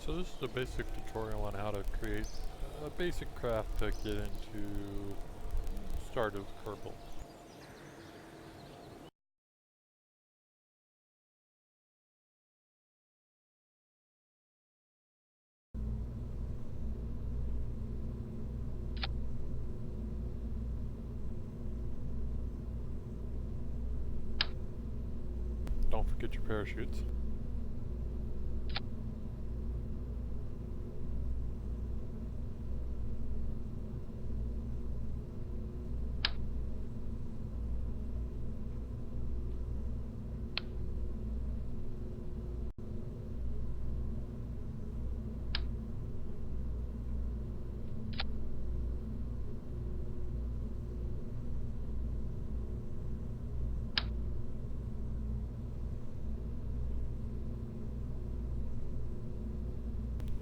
So this is a basic tutorial on how to create a basic craft to get into Stardew Kerbal. Don't forget your parachutes.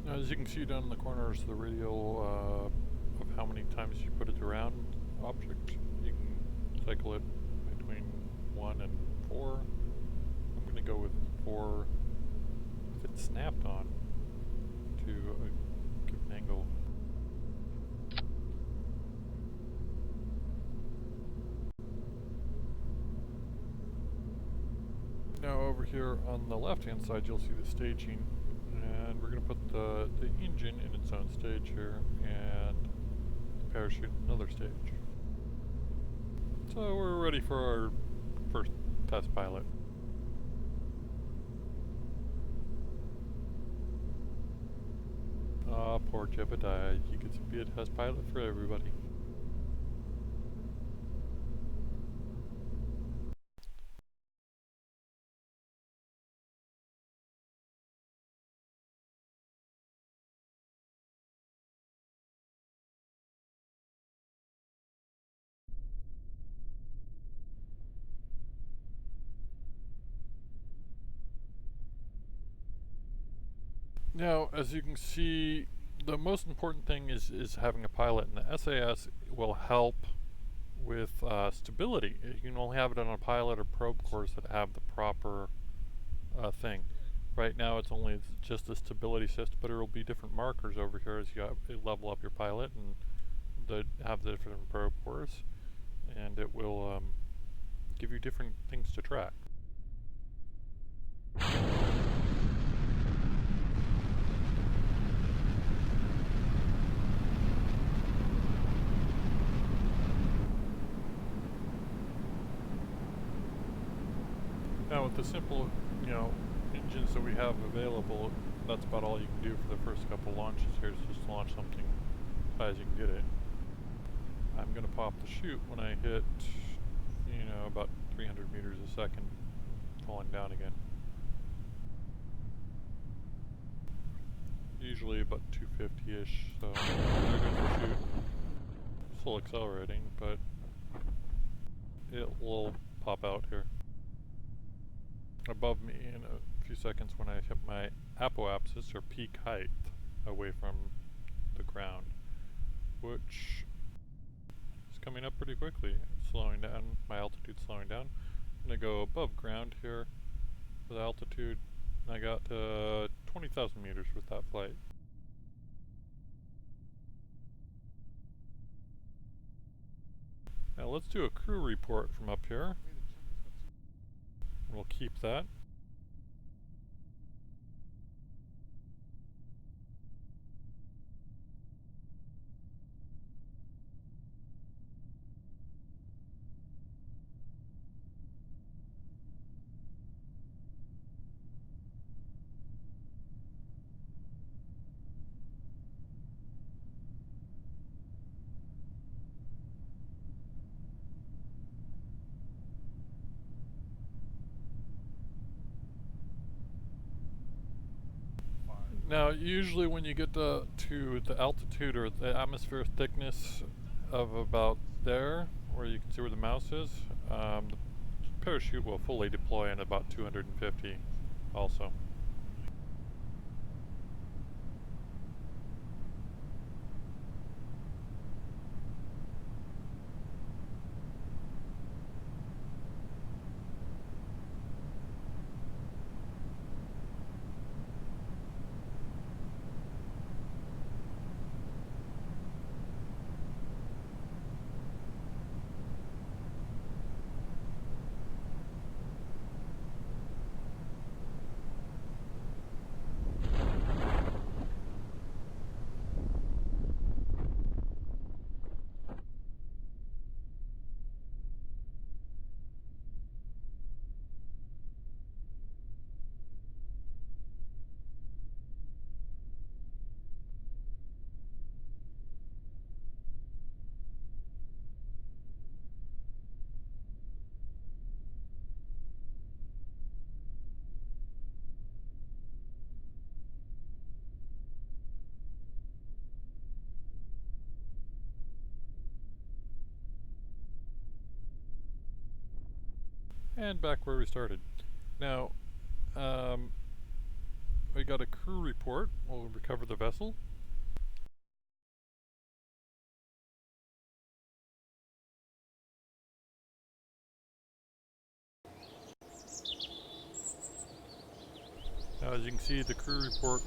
Now, as you can see down in the corner is the radial of how many times you put it around object. You can cycle it between 1 and 4. I'm going to go with 4 if it's snapped on to give an angle. Now over here on the left hand side you'll see the staging, and we're going to put the engine in its own stage here and the parachute in another stage. So we're ready for our first test pilot. Ah, poor Jebediah, he gets to be a test pilot for everybody. Now, as you can see, the most important thing is having a pilot, and the SAS will help with stability. You can only have it on a pilot or probe course that have the proper thing. Right now it's only just the stability system, but there will be different markers over here as you level up your pilot and have the different probe course, and it will give you different things to track. Now with the simple, engines that we have available, that's about all you can do for the first couple launches here, is just launch something as high as you can get it. I'm going to pop the chute when I hit, about 300 meters a second, falling down again. Usually about 250-ish, so there goes the chute. Still accelerating, but it will pop out here. Above me in a few seconds when I hit my apoapsis, or peak height, away from the ground, which is coming up pretty quickly. It's slowing down, my altitude's slowing down. I'm going to go above ground here with altitude, and I got 20,000 meters with that flight. Now let's do a crew report from up here. We'll keep that. Now, usually when you get to the altitude or the atmosphere thickness of about there, where you can see where the mouse is, the parachute will fully deploy in about 250 also. And back where we started. Now, we got a crew report. We'll recover the vessel. Now, as you can see, the crew report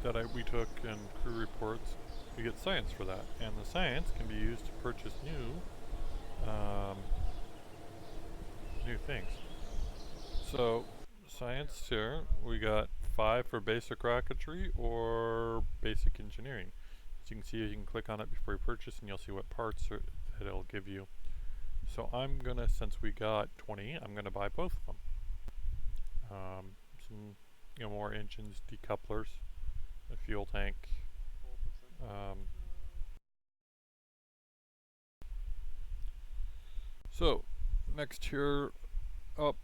that we took and crew reports, we get science for that. And the science can be used to purchase new things. So, science here, we got 5 for basic rocketry or basic engineering. As you can see, you can click on it before you purchase and you'll see what parts that it'll give you. So I'm gonna, since we got 20, I'm gonna buy both of them. Some, more engines, decouplers, a fuel tank. So, next here up,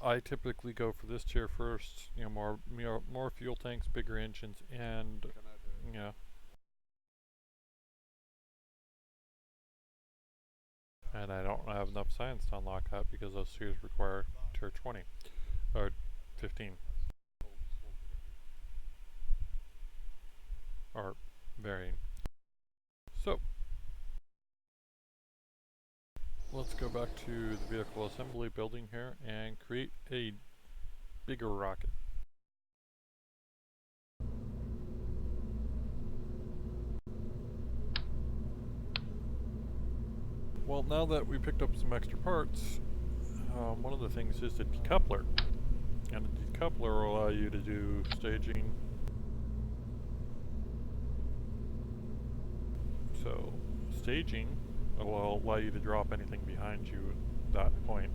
I typically go for this tier first. More fuel tanks, bigger engines, and yeah. And I don't have enough science to unlock that because those tiers require tier 20 or 15 or varying. So let's go back to the vehicle assembly building here and create a bigger rocket. Well, now that we picked up some extra parts, one of the things is the decoupler. And the decoupler will allow you to do staging. So, staging will allow you to drop anything behind you at that point.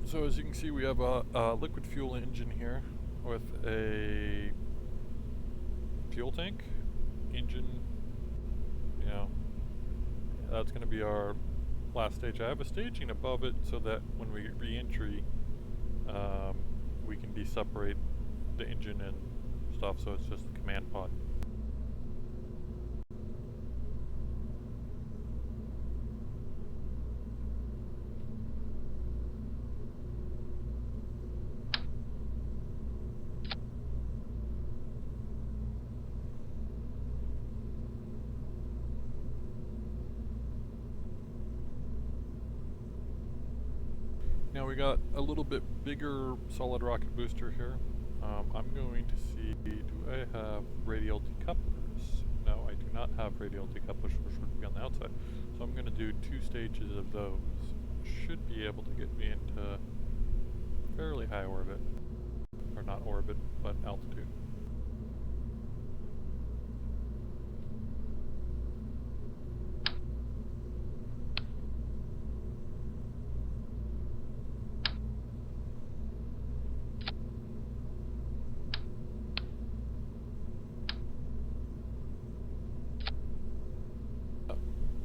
So as you can see, we have a liquid fuel engine here with a fuel tank, engine, that's going to be our last stage. I have a staging above it so that when we re-entry, we can de-separate the engine and stuff, so it's just the command pod. Now we got a little bit bigger solid rocket booster here. I'm going to see, do I have radial decouplers? No, I do not have radial decouplers, which would be on the outside. So I'm going to do 2 stages of those. Should be able to get me into fairly high orbit. Or not orbit, but altitude.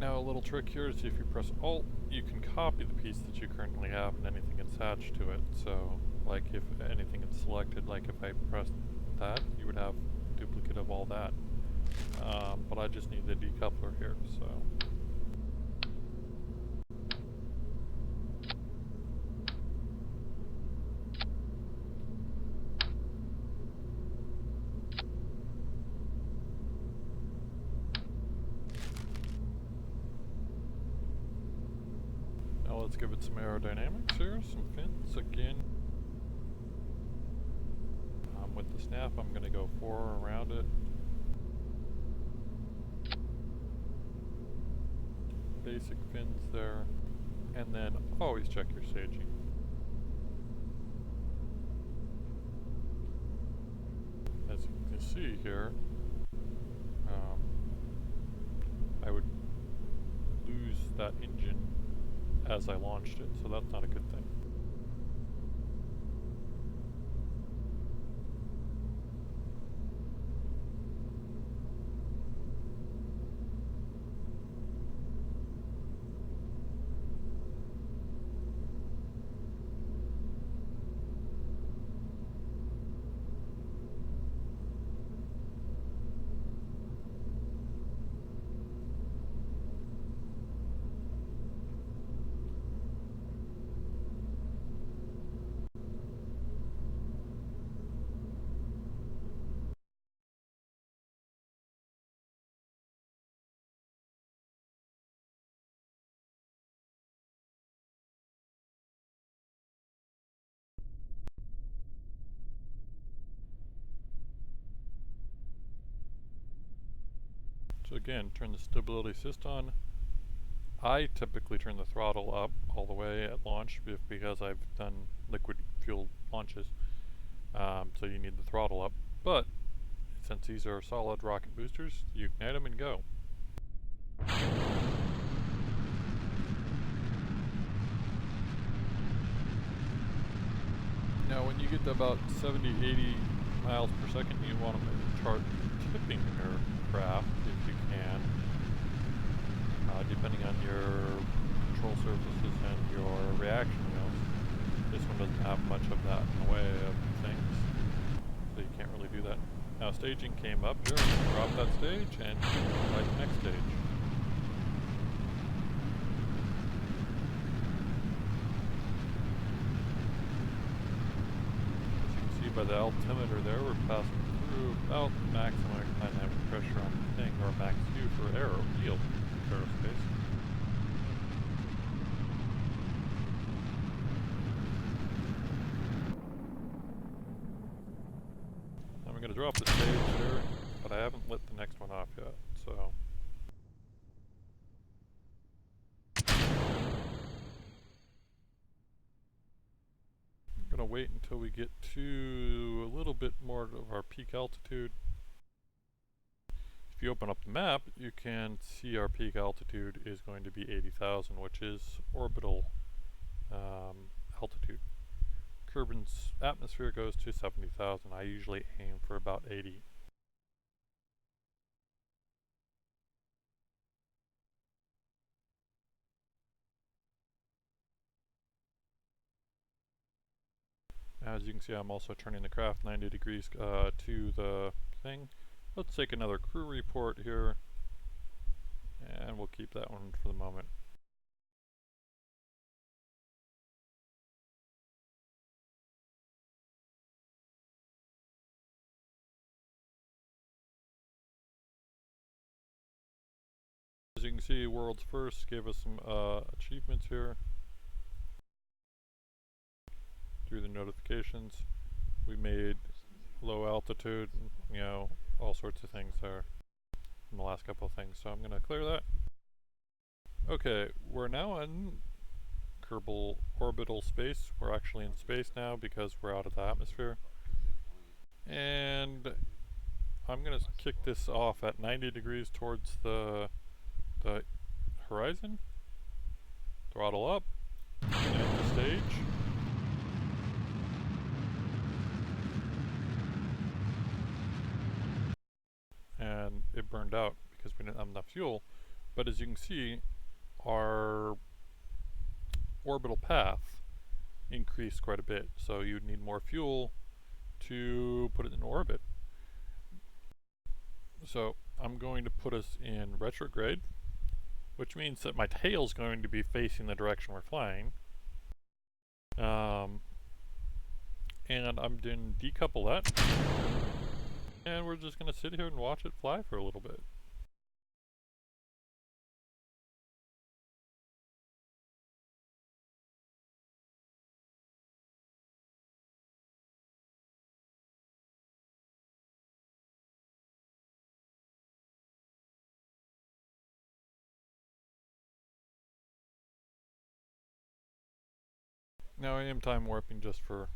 Now a little trick here is if you press Alt, you can copy the piece that you currently have and anything attached to it. So, like if anything is selected, like if I pressed that, you would have a duplicate of all that. But I just need the decoupler here, so. Now let's give it some aerodynamics here, some fins again. With the snap, I'm going to go 4 around it. Basic fins there. And then always check your staging. As you can see here, that engine as I launched it, so that's not a good thing. So again, turn the stability assist on. I typically turn the throttle up all the way at launch because I've done liquid fuel launches. So you need the throttle up. But since these are solid rocket boosters, you ignite them and go. Now when you get to about 70, 80 miles per second, you want to start tipping your craft if you can, depending on your control surfaces and your reaction wheels. This one doesn't have much of that in the way of things, so you can't really do that. Now staging came up here, drop that stage and try the next stage. By the altimeter there, we're passing through about maximum dynamic pressure on the thing, or max U for yield aerospace. I'm going to drop the stage here, but I haven't lit the next one off yet, so. I'm going to wait until we get to a little bit more of our peak altitude. If you open up the map, you can see our peak altitude is going to be 80,000, which is orbital altitude. Kerbin's atmosphere goes to 70,000. I usually aim for about 80. As you can see, I'm also turning the craft 90 degrees to the thing. Let's take another crew report here, and we'll keep that one for the moment. As you can see, World's First gave us some achievements here through the notifications. We made low altitude, you know, all sorts of things there in the last couple of things. So I'm going to clear that. Okay, we're now in kerbal orbital space. We're actually in space now because we're out of the atmosphere. And I'm going to kick this off at 90 degrees towards the horizon. Throttle up. And the stage. And it burned out because we didn't have enough fuel. But as you can see, our orbital path increased quite a bit. So you'd need more fuel to put it in orbit. So I'm going to put us in retrograde, which means that my tail's going to be facing the direction we're flying. And I'm going to decouple that. And we're just going to sit here and watch it fly for a little bit. Now I am time warping just for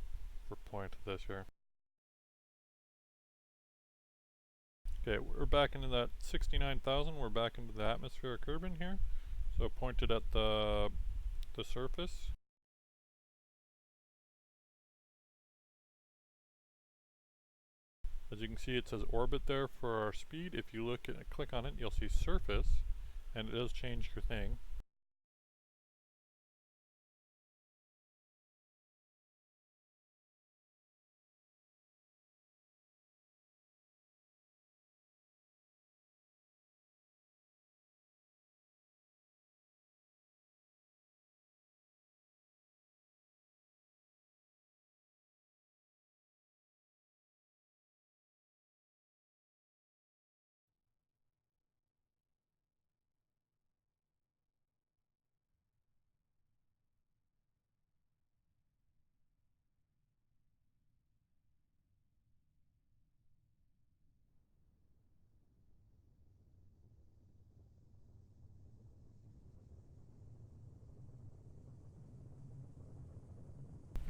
point of this here. Okay, we're back into that 69,000. We're back into the atmosphere of Kerbin here. So point it at the surface. As you can see, it says orbit there for our speed. If you look at click on it, you'll see surface, and it does change your thing.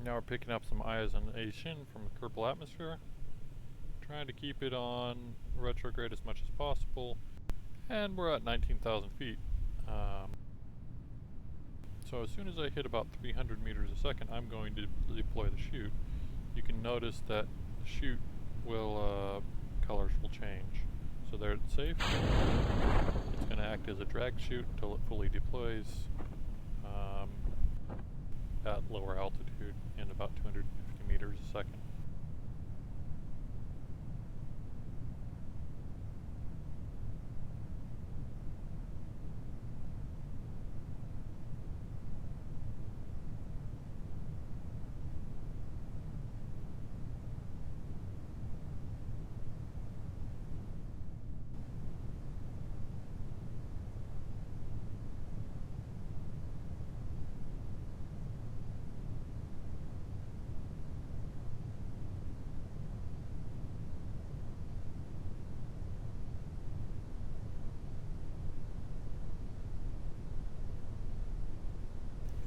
Now we're picking up some ionization from a kerbal atmosphere. Trying to keep it on retrograde as much as possible. And we're at 19,000 feet. So as soon as I hit about 300 meters a second, I'm going to deploy the chute. You can notice that the chute will, colors will change. So there it's safe. It's going to act as a drag chute until it fully deploys at lower altitude in about 250 meters a second.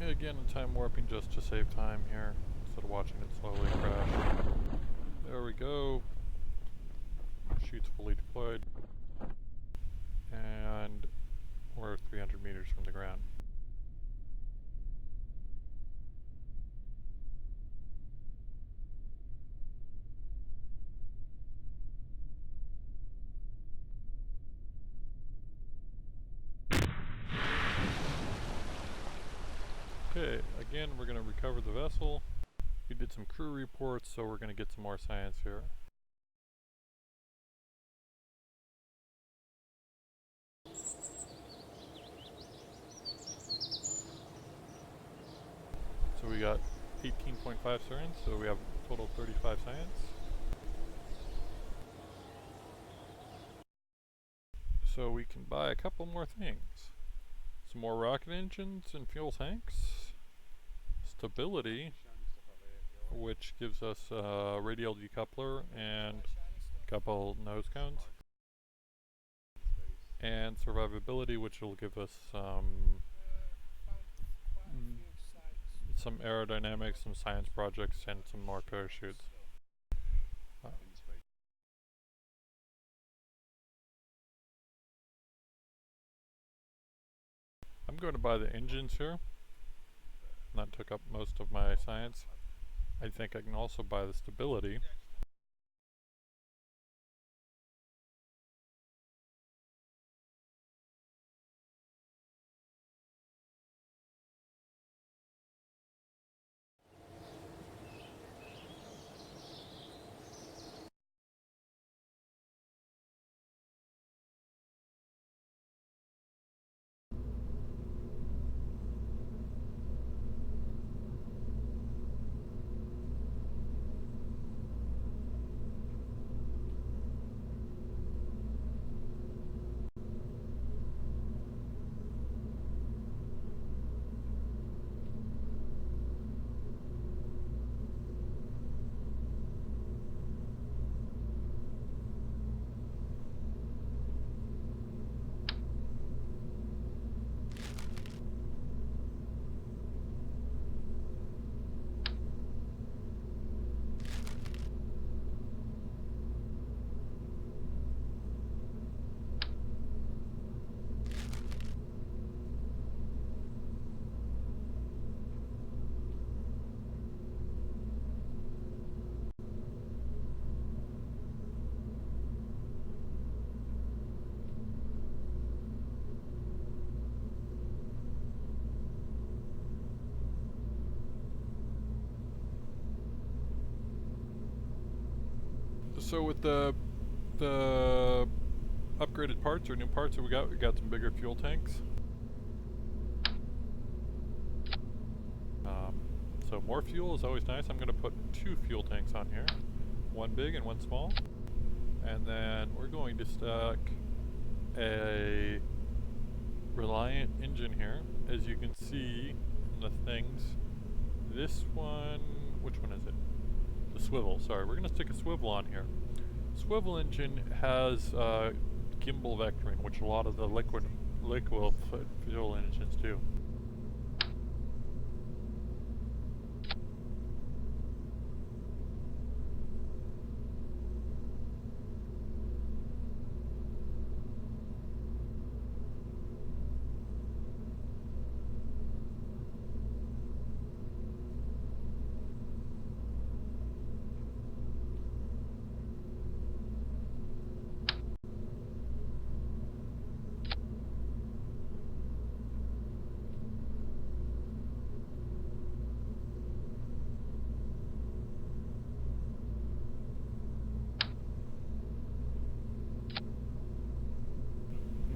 Again, time warping just to save time here, instead of watching it slowly crash. There we go. Chute's fully deployed. And we're 300 meters from the ground. Okay, again we're going to recover the vessel. We did some crew reports, so we're going to get some more science here. So we got 18.5 science, so we have a total of 35 science. So we can buy a couple more things. Some more rocket engines and fuel tanks. Stability, which gives us a radial decoupler and a couple nose cones. And survivability, which will give us some aerodynamics, some science projects, and some more parachutes. I'm going to buy the engines here. That took up most of my science. I think I can also buy the stability. So with the upgraded parts or new parts that we got some bigger fuel tanks. So more fuel is always nice. I'm going to put 2 fuel tanks on here, one big and one small, and then we're going to stack a Reliant engine here. As you can see in the things, this one, which one is it? The swivel, sorry. We're going to stick a swivel on here. Swivel engine has gimbal vectoring, which a lot of the liquid fuel engines do.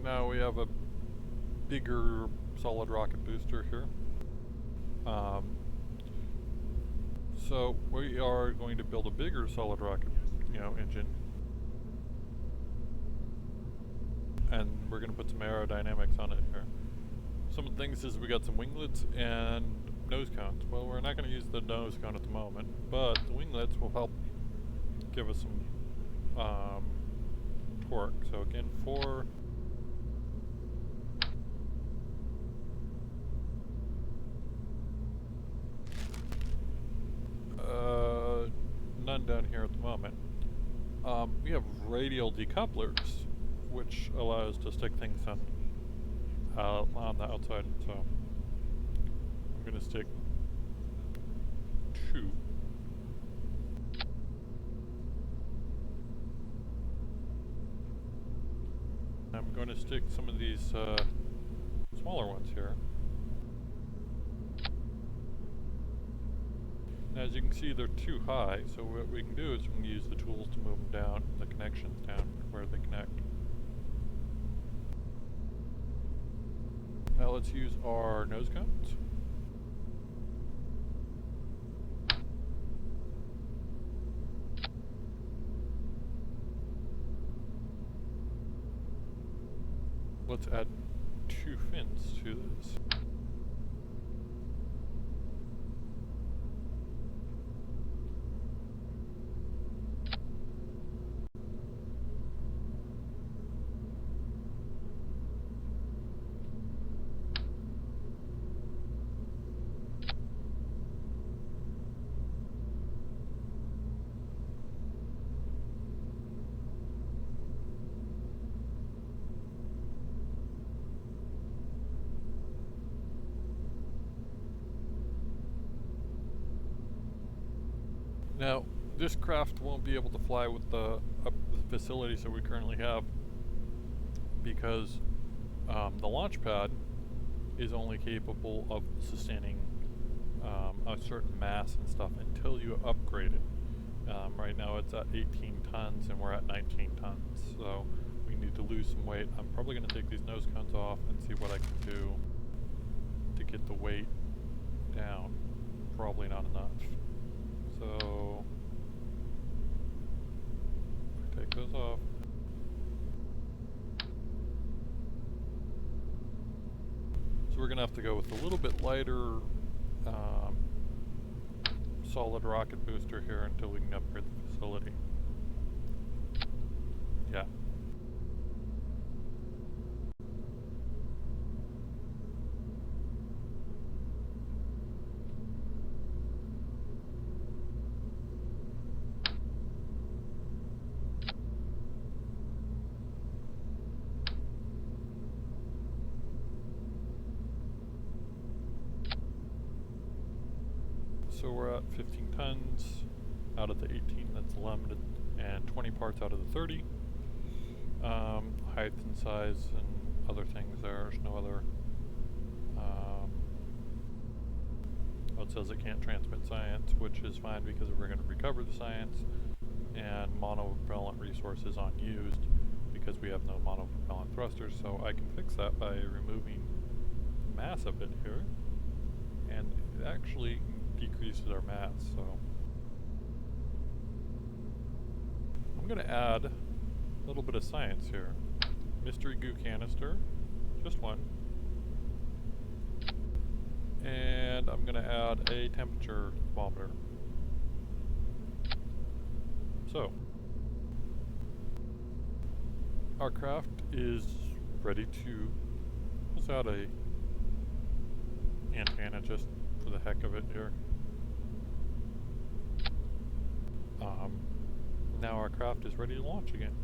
Now we have a bigger solid rocket booster here. So we are going to build a bigger solid rocket, engine, and we're going to put some aerodynamics on it here. Some of the things is we got some winglets and nose cones. Well, we're not going to use the nose cone at the moment, but the winglets will help give us some torque. So again, 4. None down here at the moment. We have radial decouplers, which allow us to stick things on the outside. So I'm going to stick 2. I'm going to stick some of these smaller ones here. As you can see, they're too high, so what we can do is we can use the tools to move them down, the connections down where they connect. Now let's use our nose cones. Let's add 2 fins to this. Now, this craft won't be able to fly with the facilities that we currently have because the launch pad is only capable of sustaining a certain mass and stuff until you upgrade it. Right now it's at 18 tons and we're at 19 tons, so we need to lose some weight. I'm probably going to take these nose cones off and see what I can do to get the weight down. Probably not enough. So, take those off. So we're going to have to go with a little bit lighter solid rocket booster here until we can upgrade the facility. Yeah. So we're at 15 tons out of the 18 that's limited, and 20 parts out of the 30. Height and size and other things, there's no other. Well, it says it can't transmit science, which is fine because we're going to recover the science. and monopropellant resource is unused because we have no monopropellant thrusters, so I can fix that by removing mass of it here, and it actually decreases our mass. So I'm going to add a little bit of science here. Mystery goo canister, just one, and I'm going to add a temperature thermometer. So our craft is ready to put out a antenna just for the heck of it here. Now our craft is ready to launch again.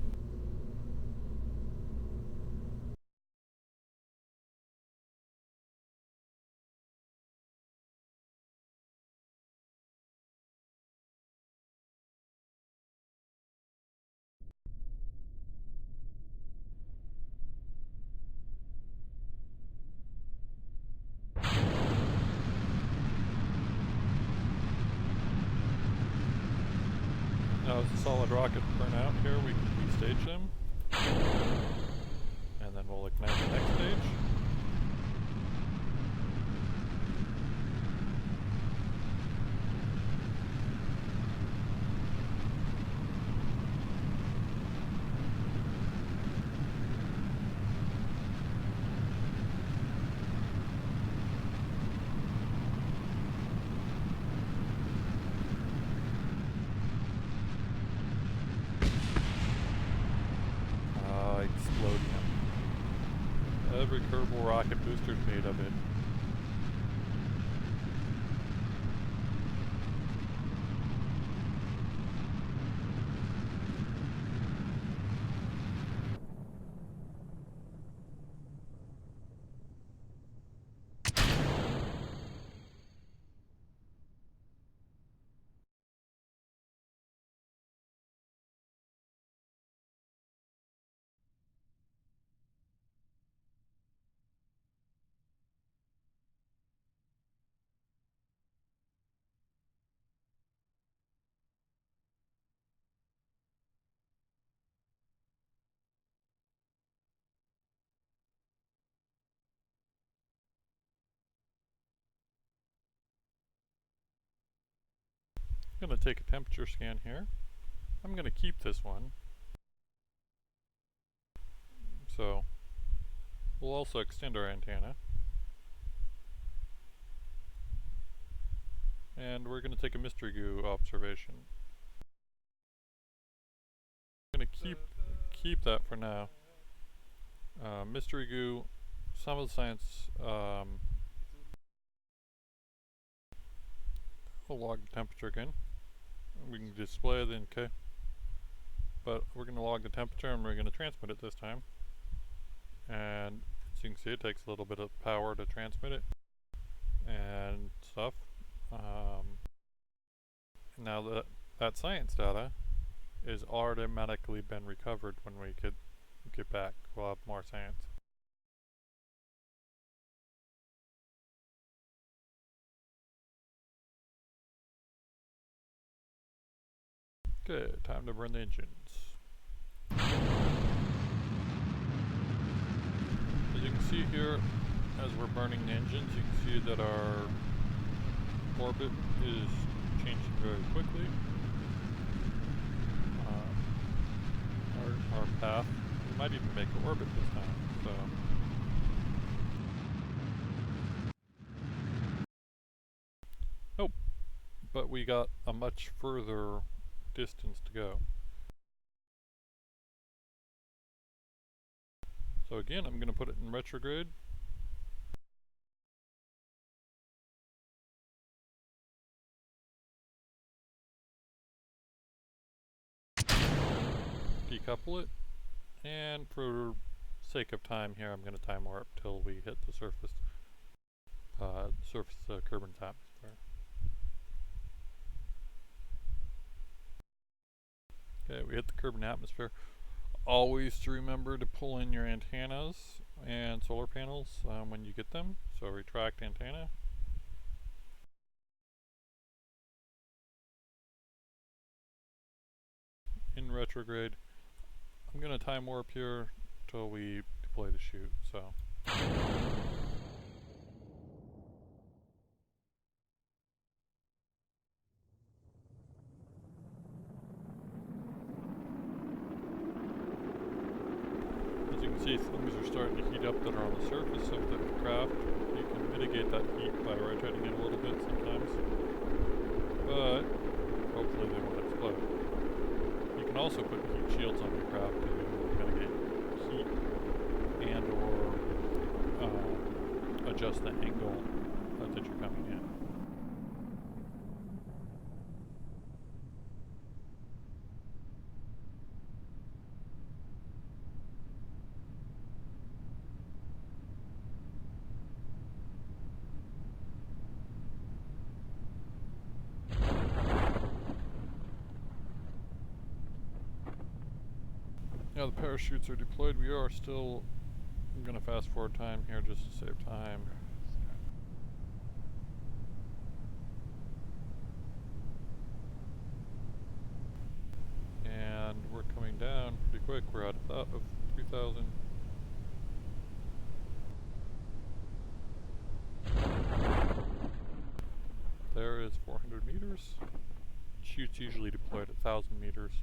Now as the solid rockets burn out here, we can restage them. And then we'll ignite the next stage. Explodium. Every kerbal rocket booster's made of it. I'm going to take a temperature scan here. I'm going to keep this one. So we'll also extend our antenna. And we're going to take a mystery goo observation. I'm going to keep that for now. Mystery goo, some of the science, we'll log the temperature again. We can display it in K. But we're going to log the temperature and we're going to transmit it this time. And as you can see, it takes a little bit of power to transmit it and stuff. Now that science data is automatically been recovered when we get back. We'll have more science. Good, time to burn the engines. As you can see here, as we're burning the engines, you can see that our orbit is changing very quickly. Our path, we might even make an orbit this time, so. Nope, but we got a much further distance to go. So again, I'm going to put it in retrograde. Decouple it, and for sake of time here, I'm going to time warp till we hit the surface Kerbin's atmosphere. Okay, we hit the Kerbin atmosphere. Always to remember to pull in your antennas and solar panels when you get them. So retract antenna. in retrograde. I'm going to time warp here till we deploy the chute, so. As you can see, things are starting to heat up that are on the surface of the craft. You can mitigate that heat by rotating it a little bit sometimes, but hopefully they won't explode. You can also put heat shields on your craft to mitigate heat and or adjust the angle that you're coming in. Now the parachutes are deployed. We are still going to fast forward time here just to save time. And we're coming down pretty quick. We're at of 3,000. There is 400 meters. Chutes usually deployed at 1,000 meters.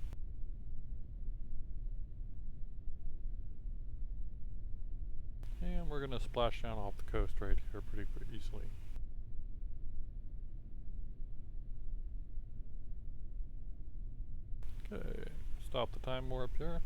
And we're going to splash down off the coast right here pretty easily. Okay, stop the time warp here.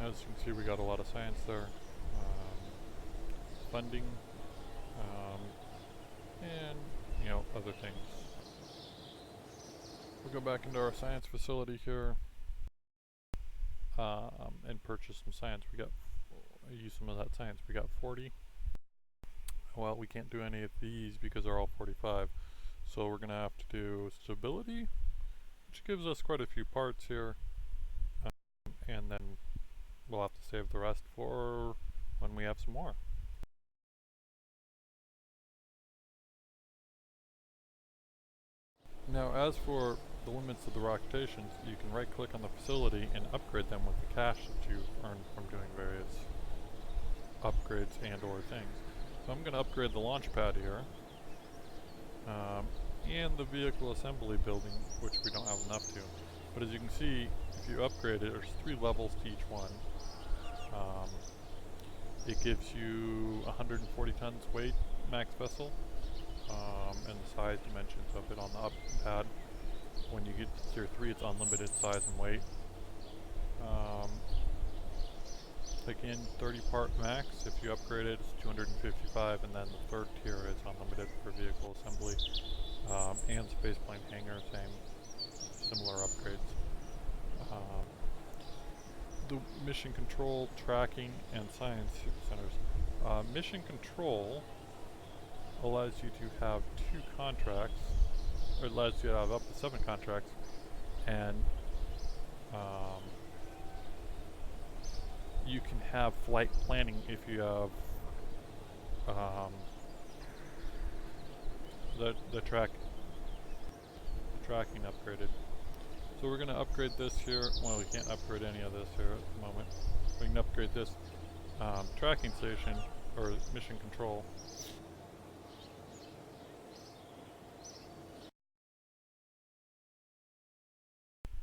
As you can see, we got a lot of science there. Funding, and, you know, other things. We'll go back into our science facility here, and purchase some science. Use some of that science. We got 40. Well, we can't do any of these because they're all 45. So we're gonna have to do stability, which gives us quite a few parts here. And then we'll have to save the rest for when we have some more. Now, as for the limits of the rocketations, you can right click on the facility and upgrade them with the cash that you've earned from doing various upgrades and or things. So I'm going to upgrade the launch pad here, and the vehicle assembly building, which we don't have enough to. But as you can see, if you upgrade it, there's 3 levels to each one. It gives you 140 tons weight max vessel, and the size dimensions of it on the up pad. When you get to tier 3, it's unlimited size and weight. Again, 30 part max. If you upgrade it, it's 255, and then the 3rd tier is unlimited for vehicle assembly, and spaceplane hangar, similar upgrades. The mission control, tracking, and science centers. Mission control allows you to have 2 contracts, or allows you to have up to 7 contracts, and you can have flight planning if you have the tracking upgraded. So we're going to upgrade this here. Well, we can't upgrade any of this here at the moment. We can upgrade this tracking station, or mission control.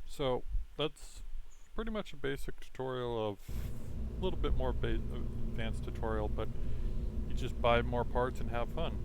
So that's pretty much a basic tutorial of a little bit more advanced tutorial, but you just buy more parts and have fun.